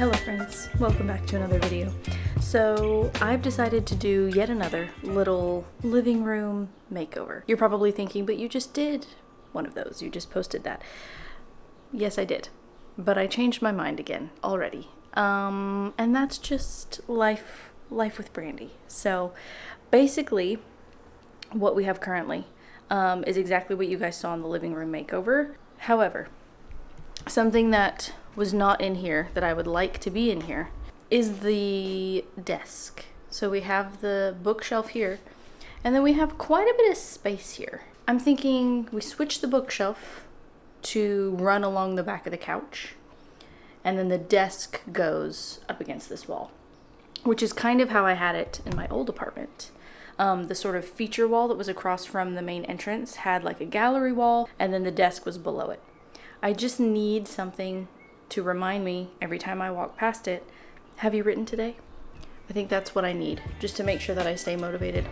Hello friends, welcome back to another video. So I've decided to do yet another little living room makeover. You're probably thinking, but you just did one of those. You just posted that. Yes, I did, but I changed my mind again already. And that's just life with Brandy. So basically what we have currently is exactly what you guys saw in the living room makeover. However, something that was not in here that I would like to be in here is the desk. So we have the bookshelf here, and then we have quite a bit of space here. I'm thinking we switch the bookshelf to run along the back of the couch, and then the desk goes up against this wall, which is kind of how I had it in my old apartment. The sort of feature wall that was across from the main entrance had like a gallery wall, and then the desk was below it. I just need something to remind me every time I walk past it, have you written today? I think that's what I need, just to make sure that I stay motivated.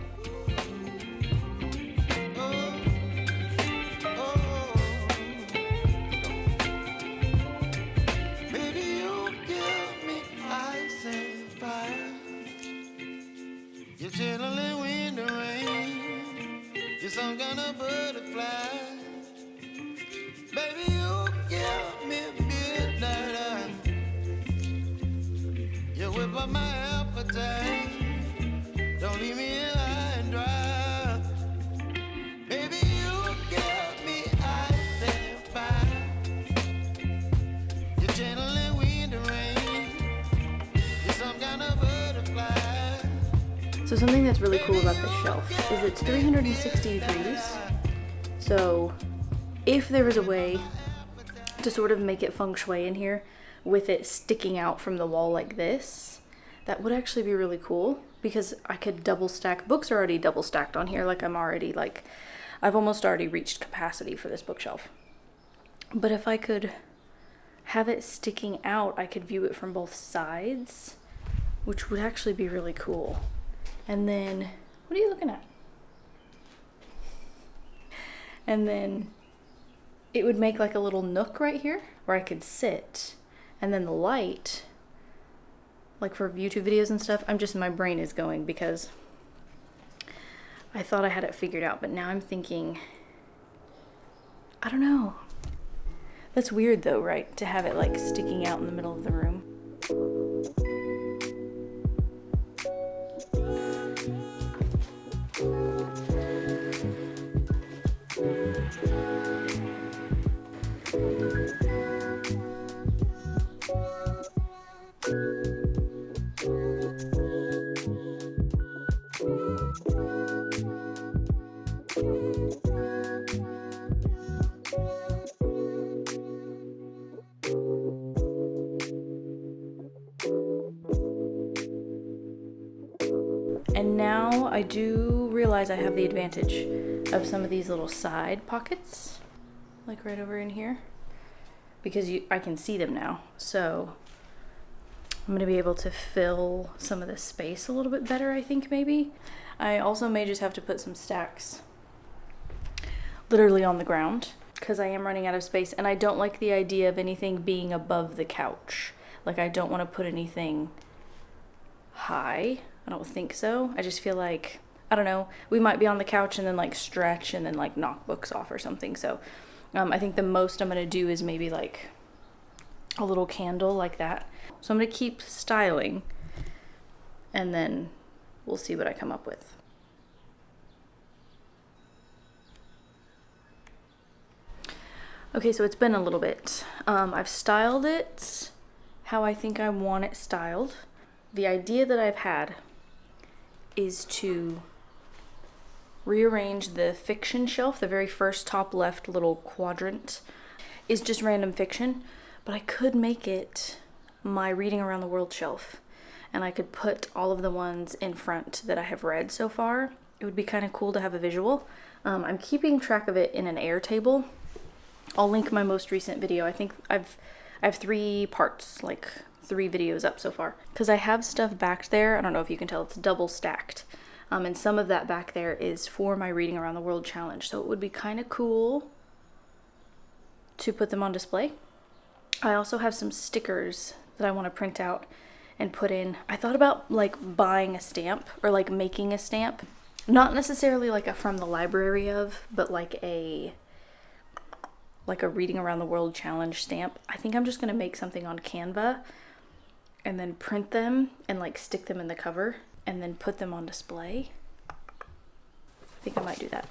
You're chilling when the rain, you're some kind of butterfly. Baby, you give me midnight. You whip up my appetite. Don't leave me here high and dry. Baby, you give me ice and fire. You're channeling wind and rain. You're some kind of butterfly. So something that's really cool about this shelf is it's 360 degrees. So if there was a way to sort of make it feng shui in here with it sticking out from the wall like this, that would actually be really cool, because I could double stack. Books are already double stacked on here. I've almost already reached capacity for this bookshelf. But if I could have it sticking out, I could view it from both sides, which would actually be really cool. And then, what are you looking at? And then it would make like a little nook right here where I could sit. And then the light, like for YouTube videos and stuff, my brain is going because I thought I had it figured out, but now I'm thinking, I don't know. That's weird though, right? To have it like sticking out in the middle of the room. And now I do realize I have the advantage of some of these little side pockets, like right over in here, because I can see them now. So I'm gonna be able to fill some of the space a little bit better, I think maybe. I also may just have to put some stacks literally on the ground, because I am running out of space, and I don't like the idea of anything being above the couch. Like, I don't want to put anything high. I don't think so. I just feel like, I don't know, we might be on the couch and then like stretch and then like knock books off or something. So I think the most I'm gonna do is maybe like a little candle like that. So I'm gonna keep styling, and then we'll see what I come up with. Okay, so it's been a little bit. I've styled it how I think I want it styled. The idea that I've had is to rearrange the fiction shelf. The very first top left little quadrant is just random fiction, but I could make it my reading around the world shelf, and I could put all of the ones in front that I have read so far. It would be kind of cool to have a visual. I'm keeping track of it in an Airtable. I'll link my most recent video. I think I have 3 parts, like 3 videos up so far, because I have stuff back there. I don't know if you can tell, it's double stacked, and some of that back there is for my reading around the world challenge, so it would be kind of cool to put them on display. I also have some stickers that I want to print out and put in. I thought about like buying a stamp or like making a stamp. Not necessarily like a from the library of, but like a Reading Around the World challenge stamp. I think I'm just going to make something on Canva and then print them and like stick them in the cover and then put them on display. I think I might do that.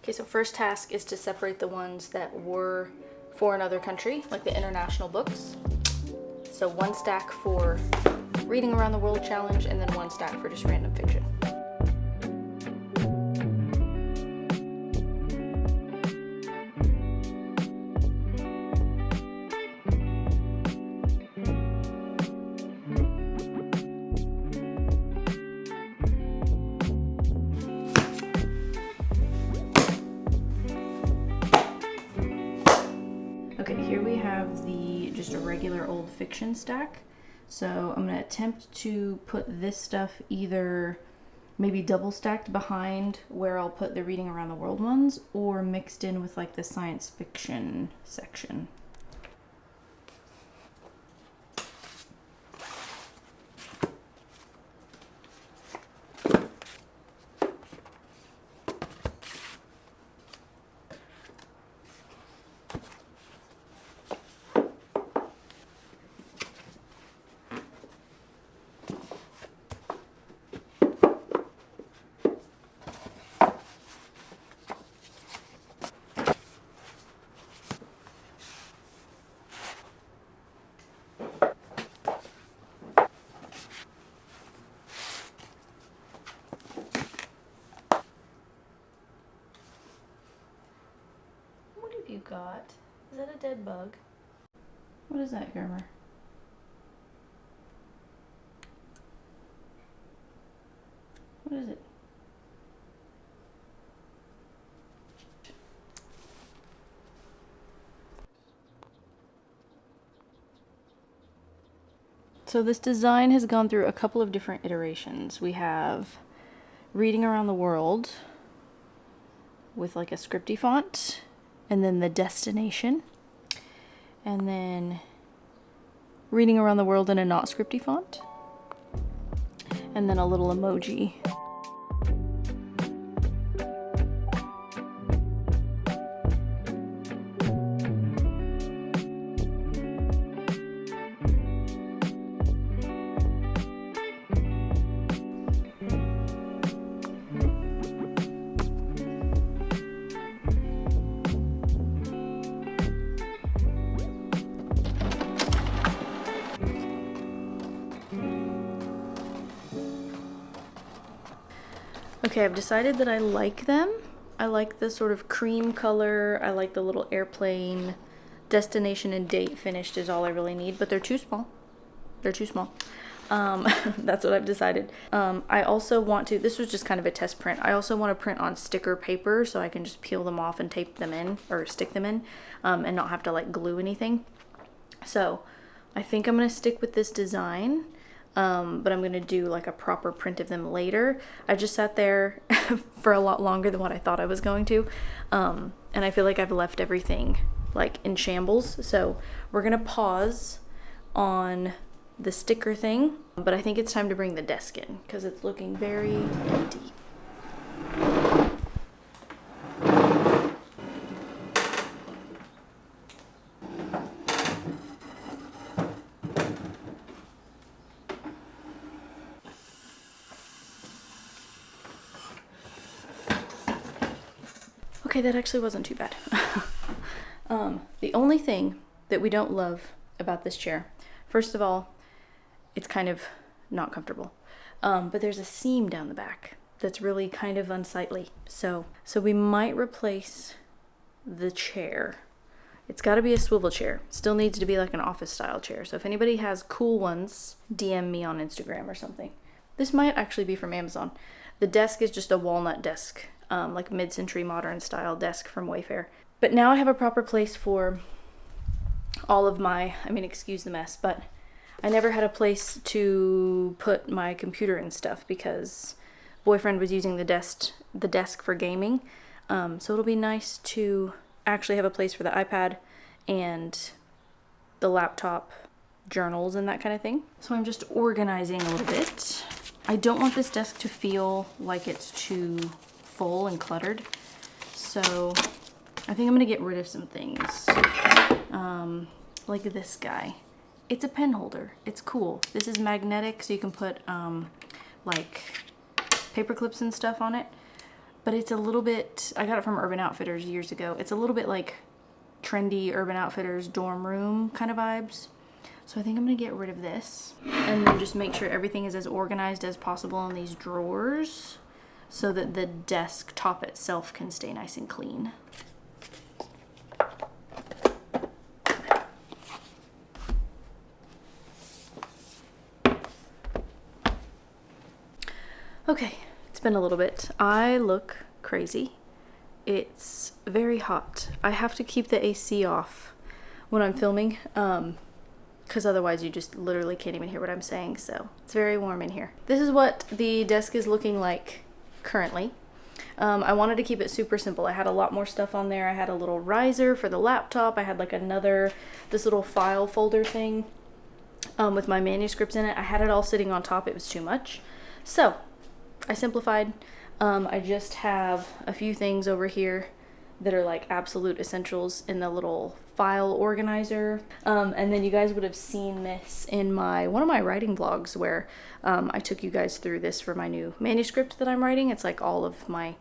Okay, so first task is to separate the ones that were for another country, like the international books. So one stack for Reading Around the World challenge and then one stack for just random fiction. Okay, here we have the just a regular old fiction stack. So I'm going to attempt to put this stuff either maybe double stacked behind where I'll put the Reading Around the World ones, or mixed in with like the science fiction section. You got? Is that a dead bug? What is that, Germer? What is it? So this design has gone through a couple of different iterations. We have Reading Around the World with like a scripty font, and then the destination, and then Reading Around the World in a not scripty font, and then a little emoji. Okay, I've decided that I like them. I like the sort of cream color. I like the little airplane. Destination and date finished is all I really need, but they're too small. They're too small. That's what I've decided. I also want to, this was just kind of a test print. I also want to print on sticker paper so I can just peel them off and tape them in, or stick them in, and not have to like glue anything. So I think I'm going to stick with this design. But I'm going to do like a proper print of them later. I just sat there for a lot longer than what I thought I was going to. And I feel like I've left everything like in shambles. So we're going to pause on the sticker thing, but I think it's time to bring the desk in because it's looking very empty. Okay, that actually wasn't too bad. The only thing that we don't love about this chair, first of all, it's kind of not comfortable. But there's a seam down the back that's really kind of unsightly. So we might replace the chair. It's got to be a swivel chair. Still needs to be like an office style chair. So if anybody has cool ones, DM me on Instagram or something. This might actually be from Amazon. The desk is just a walnut desk. Like mid-century modern style desk from Wayfair. But now I have a proper place for all of my, excuse the mess, but I never had a place to put my computer and stuff because boyfriend was using the desk for gaming. So it'll be nice to actually have a place for the iPad and the laptop, journals, and that kind of thing. So I'm just organizing a little bit. I don't want this desk to feel like it's too full and cluttered. So I think I'm gonna get rid of some things. Like this guy. It's a pen holder. It's cool. This is magnetic, so you can put like paper clips and stuff on it. But it's a little bit, I got it from Urban Outfitters years ago. It's a little bit like trendy Urban Outfitters dorm room kind of vibes. So I think I'm gonna get rid of this and then just make sure everything is as organized as possible in these drawers so that the desktop itself can stay nice and clean. Okay, it's been a little bit. I look crazy. It's very hot. I have to keep the AC off when I'm filming, because otherwise you just literally can't even hear what I'm saying, so it's very warm in here. This is what the desk is looking like currently. I wanted to keep it super simple. I had a lot more stuff on there. I had a little riser for the laptop. I had like this little file folder thing with my manuscripts in it. I had it all sitting on top. It was too much. So I simplified. I just have a few things over here that are like absolute essentials in the little file organizer. And then you guys would have seen this in one of my writing vlogs where I took you guys through this for my new manuscript that I'm writing. It's like all of my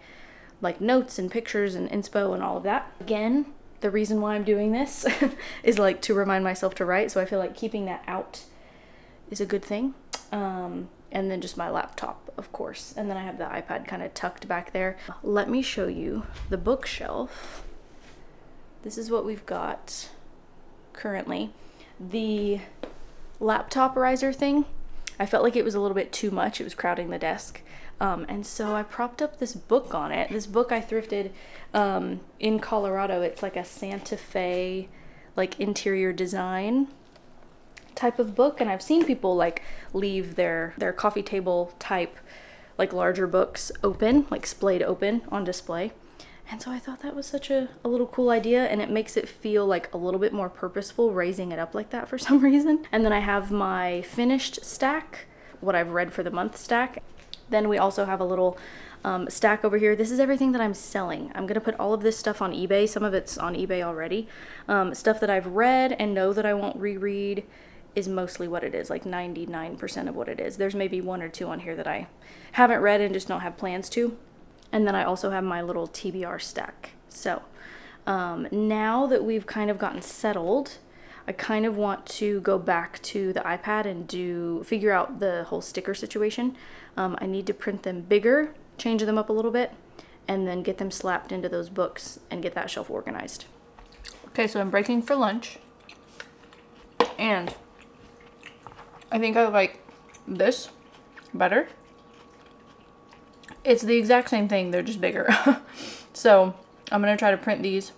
like notes and pictures and inspo and all of that. Again, the reason why I'm doing this is like to remind myself to write. So I feel like keeping that out is a good thing. And then just my laptop, of course. And then I have the iPad kind of tucked back there. Let me show you the bookshelf. This is what we've got currently. The laptop riser thing, I felt like it was a little bit too much. It was crowding the desk. And so I propped up this book on it. This book I thrifted in Colorado. It's like a Santa Fe, like interior design type of book, and I've seen people like leave their coffee table type like larger books open, like splayed open on display. And so I thought that was such a little cool idea, and it makes it feel like a little bit more purposeful raising it up like that for some reason. And then I have my finished stack, what I've read for the month stack. Then we also have a little stack over here. This is everything that I'm selling. I'm gonna put all of this stuff on eBay. Some of it's on eBay already. Stuff that I've read and know that I won't reread is mostly what it is, like 99% of what it is. There's maybe one or two on here that I haven't read and just don't have plans to. And then I also have my little TBR stack. So now that we've kind of gotten settled, I kind of want to go back to the iPad and figure out the whole sticker situation. I need to print them bigger, change them up a little bit, and then get them slapped into those books and get that shelf organized. Okay, so I'm breaking for lunch, and I think I like this better. It's the exact same thing, they're just bigger. So I'm gonna try to print these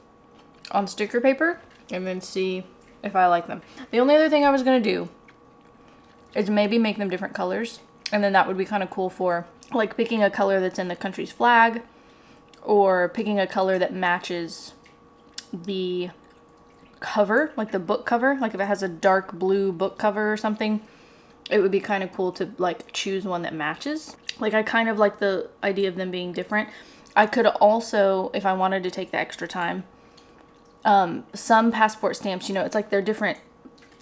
on sticker paper and then see if I like them. The only other thing I was gonna do is maybe make them different colors, and then that would be kind of cool for like picking a color that's in the country's flag, or picking a color that matches the cover, like the book cover. Like if it has a dark blue book cover or something, it would be kind of cool to like choose one that matches. Like I kind of like the idea of them being different. I could also, if I wanted to take the extra time, some passport stamps, you know, it's like they're different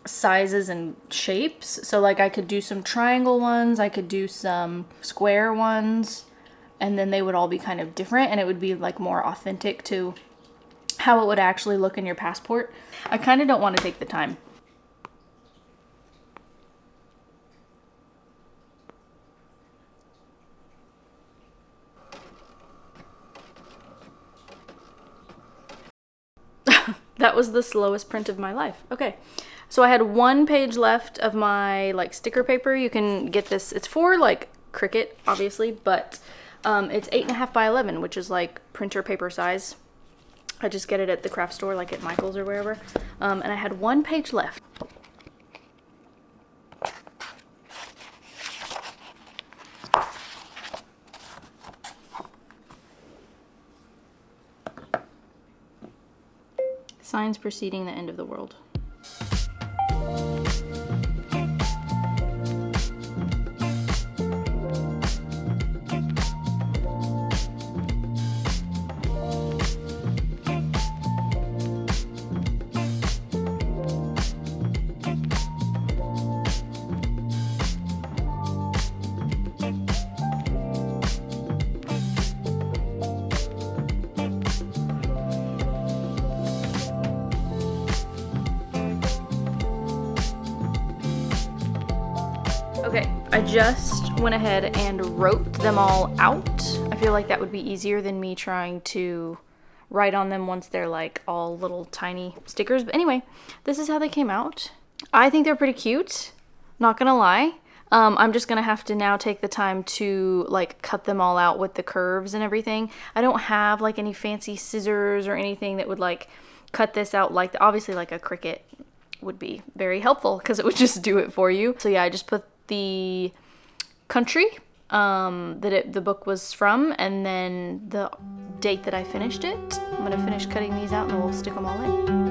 sizes and shapes. So like I could do some triangle ones, I could do some square ones, and then they would all be kind of different, and it would be like more authentic to how it would actually look in your passport. I kind of don't want to take the time. That was the slowest print of my life. Okay, so I had one page left of my like sticker paper. You can get this, it's for like Cricut obviously, but it's 8.5 by 11, which is like printer paper size. I just get it at the craft store, like at Michael's or wherever. And I had one page left. Signs preceding the end of the world. Okay, I just went ahead and wrote them all out. I feel like that would be easier than me trying to write on them once they're like all little tiny stickers. But anyway, this is how they came out. I think they're pretty cute, not gonna lie. I'm just gonna have to now take the time to like cut them all out with the curves and everything. I don't have like any fancy scissors or anything that would like cut this out like, obviously like a Cricut would be very helpful because it would just do it for you. So yeah, I just put the country that the book was from and then the date that I finished it. I'm gonna finish cutting these out and then we'll stick them all in.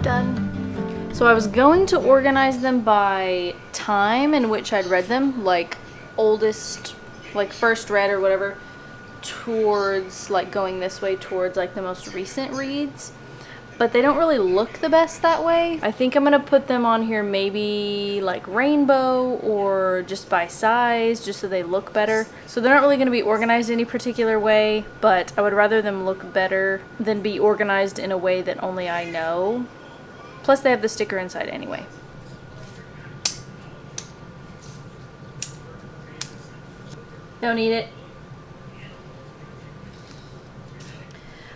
Done. So I was going to organize them by time in which I'd read them, like oldest, like first read or whatever, towards like going this way towards like the most recent reads. But they don't really look the best that way. I think I'm gonna put them on here maybe like rainbow or just by size, just so they look better. So they're not really gonna be organized any particular way, but I would rather them look better than be organized in a way that only I know. Plus they have the sticker inside anyway. Don't eat it.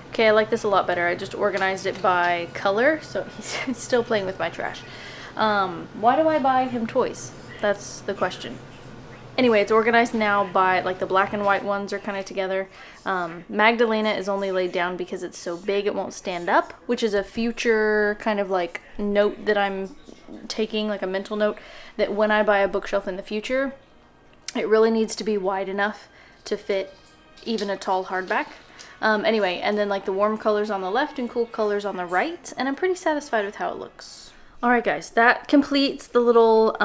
Okay, I like this a lot better. I just organized it by color, so he's still playing with my trash. Why do I buy him toys? That's the question. Anyway, it's organized now by, like, the black and white ones are kind of together. Magdalena is only laid down because it's so big it won't stand up, which is a future kind of, like, note that I'm taking, like a mental note, that when I buy a bookshelf in the future, it really needs to be wide enough to fit even a tall hardback. Anyway, and then like the warm colors on the left and cool colors on the right, and I'm pretty satisfied with how it looks. Alright guys, that completes the little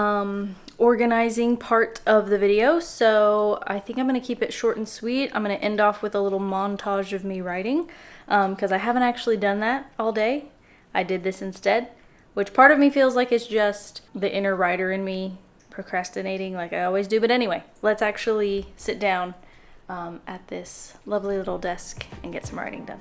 organizing part of the video, so I think I'm going to keep it short and sweet. I'm going to end off with a little montage of me writing, because I haven't actually done that all day. I did this instead, which part of me feels like it's just the inner writer in me procrastinating like I always do, but anyway, let's actually sit down at this lovely little desk and get some writing done.